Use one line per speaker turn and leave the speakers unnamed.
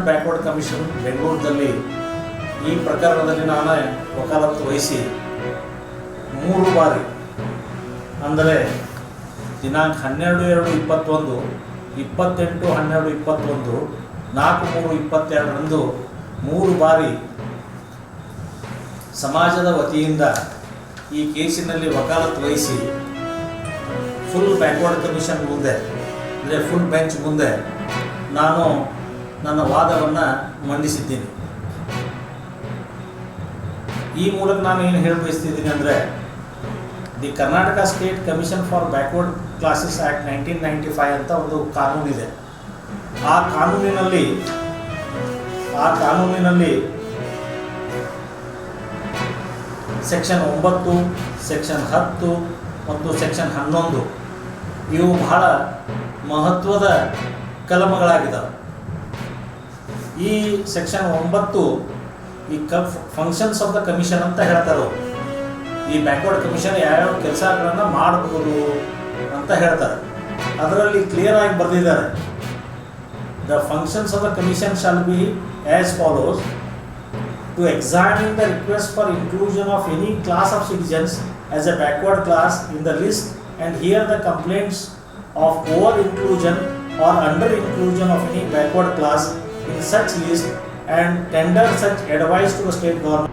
National backward commission ಬೆಂಗಳೂರಿನಲ್ಲಿ ಈ ಪ್ರಕರಣದಲ್ಲಿ ನಾನು ವಕಾಲತ್ತು ವಹಿಸಿ 3 ಬಾರಿ ಅಂದರೆ ದಿನಾಂಕ 12/2/21, 28/12/21, 4/3/22ರಂದು 3 ಬಾರಿ ಸಮಾಜದ ವತಿಯಿಂದ ಈ ಕೇಸಿನಲ್ಲಿ ವಕಾಲತ್ತು ವಹಿಸಿ ಫುಲ್ ಬ್ಯಾಕ್ವರ್ಡ್ ಕಮಿಷನ್ ಮುಂದೆ ಅಂದರೆ ಫುಲ್ ಬೆಂಚ್ ಮುಂದೆ ನಾನು ನನ್ನ ವಾದವನ್ನು ಮಂಡಿಸಿದ್ದೀನಿ. ಈ ಮೂಲಕ ನಾನು ಏನು ಹೇಳಿ ಬಯಸ್ತಿದ್ದೀನಿ ಅಂದರೆ, the Karnataka state commission for backward classes act 1995 ಅಂತ ಒಂದು ಕಾನೂನಿದೆ. ಆ ಕಾನೂನಿನಲ್ಲಿ ಸೆಕ್ಷನ್ 9, ಸೆಕ್ಷನ್ 10 ಮತ್ತು ಸೆಕ್ಷನ್ 11 ಇವು ಬಹಳ ಮಹತ್ವದ ಕಲಮಗಳಾಗಿದ್ದಾವೆ. ಈ ಸೆಕ್ಷನ್ 9 ಈ ಫಂಕ್ಷನ್ಸ್ ಆಫ್ ದ ಕಮಿಷನ್ ಅಂತ ಹೇಳ್ತಾರೆ. ಈ ಬ್ಯಾಕ್ವರ್ಡ್ ಕಮಿಷನ್ ಯಾವ್ಯಾವ ಕೆಲಸಗಳನ್ನು ಮಾಡಬಹುದು ಅಂತ ಹೇಳ್ತಾರೆ. ಅದರಲ್ಲಿ ಕ್ಲಿಯರ್ ಆಗಿ ಬರೆದಿದ್ದಾರೆ, the functions of the commission shall be as follows: to examine the request for inclusion of any class of citizens as a backward class in the list and hear the complaints of over inclusion or under inclusion of any backward class in such list and tender such advice to the state government.